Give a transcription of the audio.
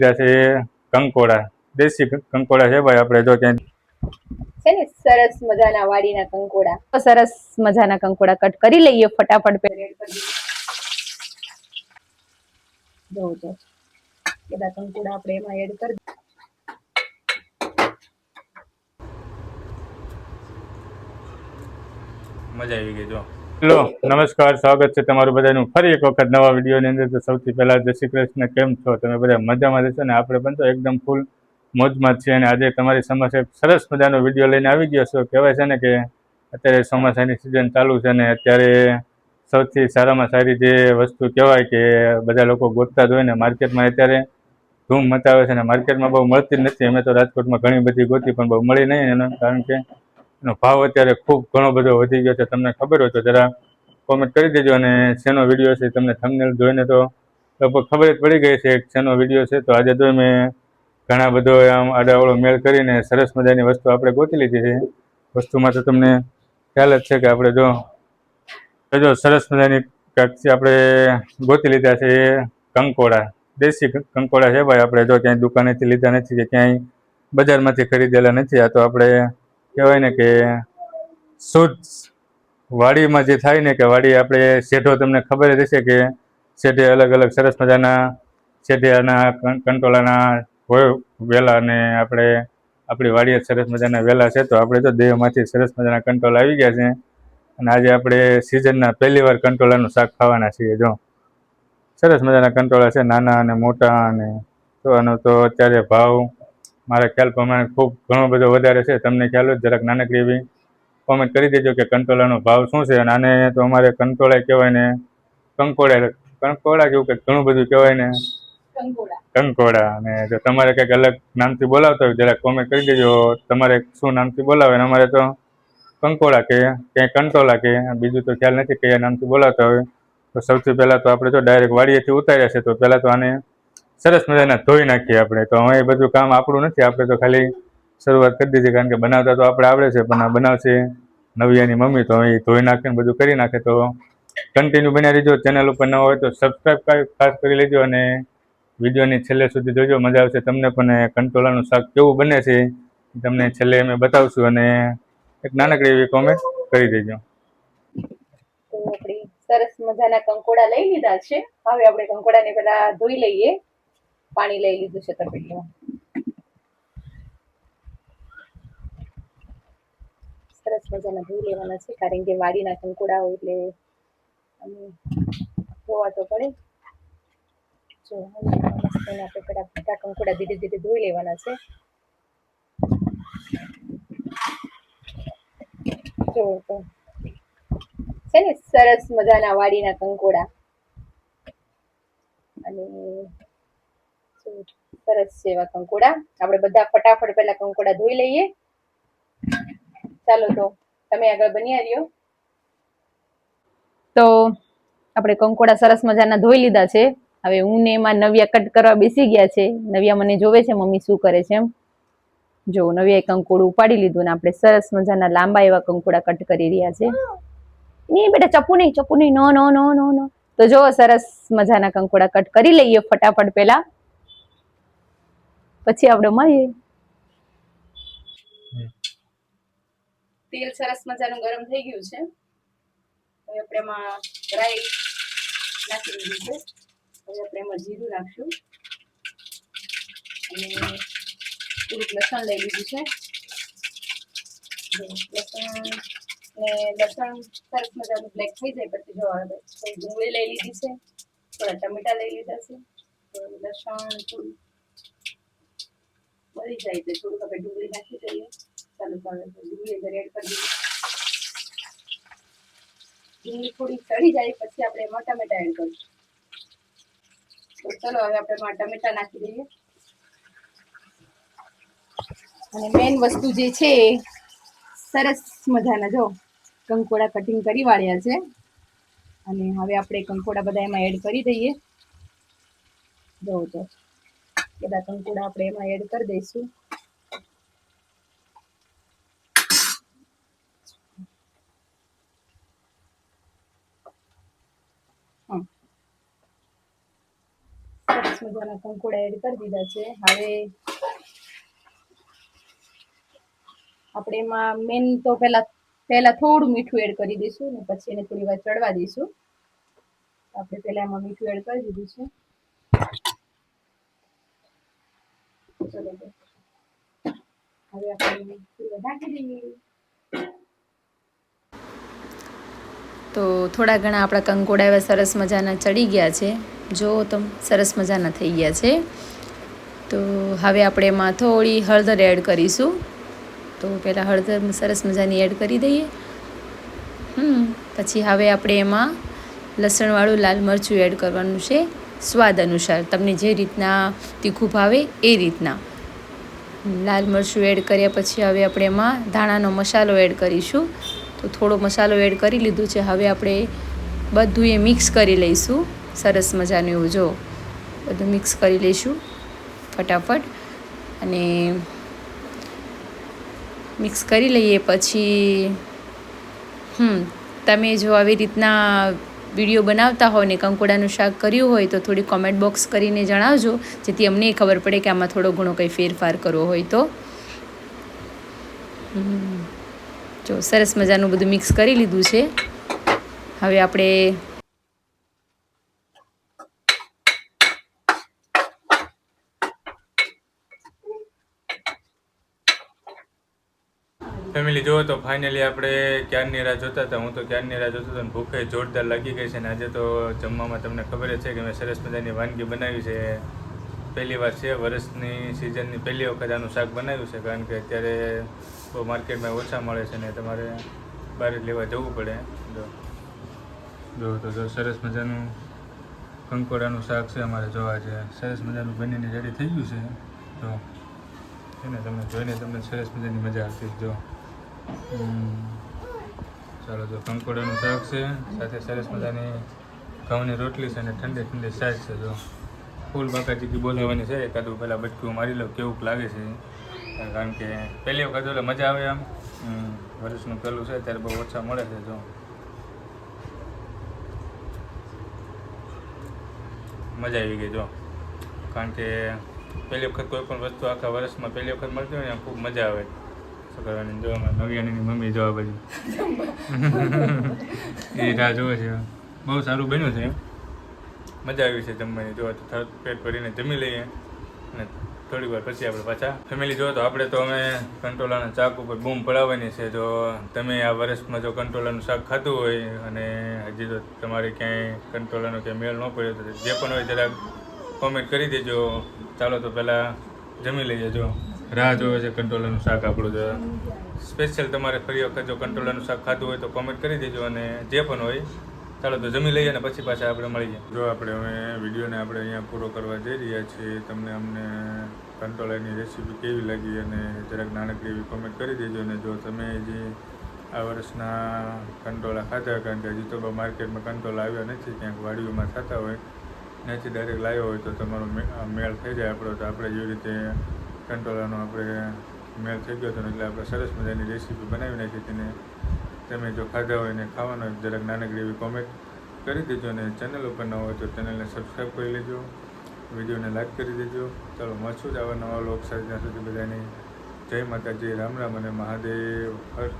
છે કંકોડા, દેશી કંકોડા છે ભાઈ. આપણે જો ત્યાં છે ને સરસ મજાના વાડીના કંકોડા, સરસ મજાના કંકોડા કટ કરી લઈએ ફટાફટ. રેડ કરી દઈએ જો બધા કંકોડા આપણે એમાં એડ કરી મજા આવી ગઈ. જો હેલો, નમસ્કાર, સ્વાગત છે તમારું બધાનું ફરી એક વખત નવા વિડીયોની અંદર. તો સૌથી પહેલા જય શ્રી કૃષ્ણ. કેમ છો તમે બધા? મજામાં રહેશો ને? આપણે પણ તો એકદમ ફૂલ મોજમાં જ છે. અને આજે તમારી સમક્ષ એક સરસ મજાનો વિડીયો લઈને આવી ગયો છો. કહેવાય છે ને કે અત્યારે ચોમાસાની સિઝન ચાલુ છે ને અત્યારે સૌથી સારામાં સારી જે વસ્તુ કહેવાય કે બધા લોકો ગોતતા જ હોય ને માર્કેટમાં અત્યારે ધૂમ મચાવે છે ને માર્કેટમાં બહુ મળતી જ નથી. અમે તો રાજકોટમાં ઘણી બધી ગોતી પણ બહુ મળી નહીં. એનું કારણ કે એનો ભાવ અત્યારે ખૂબ ઘણો બધો વધી ગયો છે. તમને ખબર હોય તો જરા કોમેન્ટ કરી દેજો. અને શેનો વિડીયો છે તમને થંબનેલ જોઈને તો લગભગ ખબર જ પડી ગઈ છે શેનો વિડીયો છે. તો આજે તો મેં ઘણા બધો આમ આડાવડો મેળ કરીને સરસ મજાની વસ્તુ આપણે ગોતી લીધી છે. વસ્તુમાં તો તમને ખ્યાલ જ છે કે આપણે જો સરસ મજાની આપણે ગોતી લીધા છે એ કંકોડા, દેશી કંકોડા છે ભાઈ. આપણે જો ક્યાંય દુકાનેથી લીધા નથી કે ક્યાંય બજારમાંથી ખરીદેલા નથી. આ તો આપણે કહેવાય ને કે શુદ્ધ વાડીમાં જે થાય ને કે વાડી આપણે શેઢો, તમને ખબર જ હશે કે શેઢે અલગ અલગ સરસ મજાના શેઢિયાના કંટોલાના હોય વેલા. અને આપણી વાડીએ સરસ મજાના વેલા છે. તો આપણે તો દેહમાંથી સરસ મજાના કંટોલા આવી ગયા છે. અને આજે આપણે સિઝનના પહેલી વાર કંટોલાનું શાક ખાવાના છીએ. જો સરસ મજાના કંટોળા છે, નાના અને મોટા. અને તો આનો તો અત્યારે ભાવ મારા ખ્યાલ પ્રમાણે ખૂબ ઘણો બધો વધારે છે. તમને ખ્યાલ હોય જરાક નાનકડી એવી કોમેન્ટ કરી દેજો કે કંટોલાનો ભાવ શું છે. અને આને તો અમારે કંટોળા કહેવાય ને કંકોડા જેવું કંઈક ઘણું બધું કહેવાય ને કંકોડા. અને જો તમારે કંઈક અલગ નામથી બોલાવતા હોય જરાક કોમેન્ટ કરી દેજો તમારે શું નામથી બોલાવે. અને અમારે તો કંકોડા કે ક્યાંય કંટોલા કે બીજું તો ખ્યાલ નથી કયા નામથી બોલાવતા હોય. તો સૌથી પહેલાં તો આપણે તો ડાયરેક્ટ વાડીએથી ઉતાર્યા છે. તો પહેલાં તો આને સરસ મજાના ધોઈ નાખીએ આપણે. તો હવે એ બધું કામ આપણું નથી, આપણે તો ખાલી શરૂઆત કરી દીધી. કારણ કે બનાવતા તો આપણે આવડે છે પણ આ બનાવશે નવિયાની મમ્મી. તો એ ધોઈ નાખે ને બધું કરી નાખે. તો કન્ટિન્યુ બન્યા રહીજો. ચેનલ ઉપર ન હોય તો સબસ્ક્રાઈબ ખાસ કરી લેજો. અને વિડીયોની છેલ્લે સુધી જોજો, મજા આવશે તમને પણ. કંટોલાનું શાક કેવું બને છે તમને છેલ્લે અમે બતાવશું. અને એક નાનકડી એવી કોમેન્ટ કરી દેજો. તો આપણે સરસ મજાના કંકોડા લઈ લીધા છે. હવે આપણે કંકોડાને પેલા ધોઈ લઈએ. પાણી લઈ લીધું છે તપેલીમાં. સરસ મજાના ધોઈ લેવાના છે કારણ કે વાડીના કંકોડા હોય એટલે ધોવા તો પડે. જો આપણે પેલા કંકોડા ધીરે ધીરે ધોઈ લેવાના છે. જો તો છે ને સરસ મજાના વાડીના કંકોડા. અને સરસ છે એવા કંકોડા. આપણે બધા ફટાફટ પેલા કંકોડા ધોઈ લઈએ. ચાલો તો તમે આગળ બન્યા રહ્યો. તો આપણે કંકોડા સરસ મજાના ધોઈ લીધા છે. હવે હું ને એમાં નવિયા કટ કરવા બેસી ગયા છે. નવિયા મને જોવે છે મમ્મી શું કરે છે એમ. જો નવિયાએ કંકોડું ઉપાડી લીધું ને આપણે સરસ મજાના લાંબા એવા કંકોડા કટ કરી રહ્યા છે. નહીં બેટા, ચપ્પુ નહીં, નો નો નો નો નો. તો જો સરસ મજાના કંકોડા કટ કરી લઈએ ફટાફટ પેલા, પછી આપણે મળીએ. તેલ સરસ મજાનું ગરમ થઈ ગયું છે. હવે આપણે એમાં રાઈ નાખી દીધી છે. હવે આપણે એમાં જીરું નાખશું અને થોડુંક લસણ લઈ લીધું છે. લસણ સરસ મજાનું બ્લેક થઈ જાય પછી જો ડુંગળી લઈ લીધી છે, થોડા ટમેટા લઈ લીધા છે. લસણ થોડું બળી જાય તો થોડુંક આપણે ડુંગળી નાખી દઈએ. ચાલો ડુંગળી અંદર એડ કરી દઈએ. ડુંગળી થોડી ચડી જાય પછી આપણે એમાં ટમેટા એડ કરીશું. તો ચલો હવે આપણે એમાં ટમેટા નાખી દઈએ. અને મેઇન વસ્તુ જે છે સરસ મજાના જો કંકોડા કટિંગ કરી વાળ્યા છે. અને હવે આપણે કંકોડા બધા એમાં એડ કરી દઈએ. જો બધા કંકોડા આપણે એમાં એડ કરી દઈશું. સરસ મજાના કંકોડા એડ કરી દીધા છે. હવે આપણે એમાં મેન તો પહેલા થોડું મીઠું એડ કરી દઈશું ને પછી એને થોડી વાર ચડવા દઈશું. આપણે પહેલા એમાં મીઠું એડ કરી દીધું છે. ચલો હવે આપણે ઢાંકી દઈએ. તો થોડા ઘણા આપણા કંકોડા એવા સરસ મજાના ચડી ગયા છે. જો તમે સરસ મજાના થઈ ગયા છે. તો હવે આપણે એમાં થોડી હળદર એડ કરીશું. તો પહેલાં હળદર સરસ મજાની એડ કરી દઈએ. પછી હવે આપણે એમાં લસણવાળું લાલ મરચું એડ કરવાનું છે સ્વાદ અનુસાર. તમને જે રીતના તીખું ભાવે એ રીતના. લાલ મરચું એડ કર્યા પછી હવે આપણે એમાં ધાણાનો મસાલો એડ કરીશું. તો થોડો મસાલો એડ કરી લીધું છે. હવે આપણે બધું એ મિક્સ કરી લઈશું સરસ મજાનું. એવું જો બધું મિક્સ કરી લઈશું ફટાફટ. અને મિક્સ કરી લઈએ પછી તમે જો આવી રીતના વિડીયો બનાવતા હોય ને કંકોડાનું શાક કર્યું હોય તો થોડી કોમેન્ટ બોક્સ કરીને જણાવજો, જેથી અમને ખબર પડે કે આમાં થોડો ઘણો કંઈ ફેરફાર કરવો હોય તો. જો સરસ મજાનું બધું મિક્સ કરી લીધું છે. હવે આપણે ફેમિલી જુઓ તો ફાઇનલી આપણે ક્યારની રાહ જોતા હતા. હું તો ક્યારની રાહ જોતો હતો અને ભૂખે જોરદાર લાગી ગઈ છે. ને આજે તો જમવામાં તમને ખબર જ છે કે મેં સરસ મજાની વાનગી બનાવી છે. પહેલી વાર છે વર્ષની સિઝનની પહેલી વખત આનું શાક બનાવ્યું છે. કારણ કે અત્યારે બહુ માર્કેટમાં ઓછા મળે છે ને તમારે બહાર જ લેવા જવું પડે. જો તો સરસ મજાનું કંકોડાનું શાક છે અમારે. જોવા છે સરસ મજાનું બનીને રેડી થઈ ગયું છે. જો છે ને તમને જોઈને તમને સરસ મજાની મજા આવતી. જો ચાલો જો કંકોડાનું શાક છે, સાથે સરસ મજાની ઘઉંની રોટલી છે અને ઠંડી ઠંડી છાશ છે. જો ફૂલ બાકાચીકી બોલાવવાની છે. એકાદું પહેલાં બટકું મારી લો કેવું લાગે છે. કારણ કે પહેલી વખત એટલે મજા આવે આમ. વર્ષનું પહેલું છે ત્યારે બહુ ઓછા મળે છે. જો મજા આવી ગઈ. જો કારણ કે પહેલી વખત કોઈ પણ વસ્તુ આખા વર્ષમાં પહેલી વખત મળતી હોય ને ખૂબ મજા આવે કરવાની. જો નવ્યાની મમ્મી જોવા બધી એ રાહ જોવે છે. બહુ સારું બન્યું છે. મજા આવી છે જમવાની. જો તો પેટ ભરીને જમી લઈએ અને થોડી વાર પછી આપણે પાછા ફેમિલી જો તો આપણે તો અમે કંટોલાના શાક ઉપર બૂમ પડાવવાની છે. જો તમે આ વર્ષમાં જો કંટોલાનું શાક ખાધું હોય અને હજી તો તમારે ક્યાંય કંટોલાનો ક્યાંય મેળ ન પડ્યો તો જે પણ હોય જરાક કોમેન્ટ કરી દેજો. ચાલો તો પહેલાં જમી લઈએ. જો રાહ જોવે છે કંટોલાનું શાક આપણું. જો સ્પેશિયલ તમારે ફરી વખત જો કંટોલાનું શાક ખાધું હોય તો કોમેન્ટ કરી દેજો. અને જે પણ હોય ચાલો તો જમી લઈએ અને પછી પાછા આપણે મળીએ. જો આપણે હવે વિડીયોને આપણે અહીંયા પૂરો કરવા જઈ રહ્યા છીએ. તમને અમને કંટોલાની રેસીપી કેવી લાગી અને જરાક નાનકડી એવી કોમેન્ટ કરી દેજો. અને જો તમે જે આ વર્ષના કંટોલા ખાધા, કારણ કે હજી તો માર્કેટમાં કંટોલા આવ્યા નથી, ક્યાંક વાડીઓમાં થતા હોય, ત્યાંથી ડાયરેક્ટ લાવ્યો હોય તો તમારો મેળ થઈ જાય આપણો. તો આપણે જેવી રીતે કંટોલાનો આપણે મેળ થઈ ગયો હતો એટલે આપણે સરસ મજાની રેસીપી બનાવી નાખી હતી. ને તમે જો ખાધા હોય ને ખાવાનો હોય જરાક નાનકડી એવી કોમેન્ટ કરી દેજો. અને ચેનલ ઉપર ન હોય તો ચેનલને સબસ્ક્રાઈબ કરી લેજો, વિડીયોને લાઈક કરી દેજો. ચાલો મળશું જ આવા નવા લોક સાથે. ત્યાં સુધી બધાની જય માતાજી, રામ રામ અને મહાદેવ હર.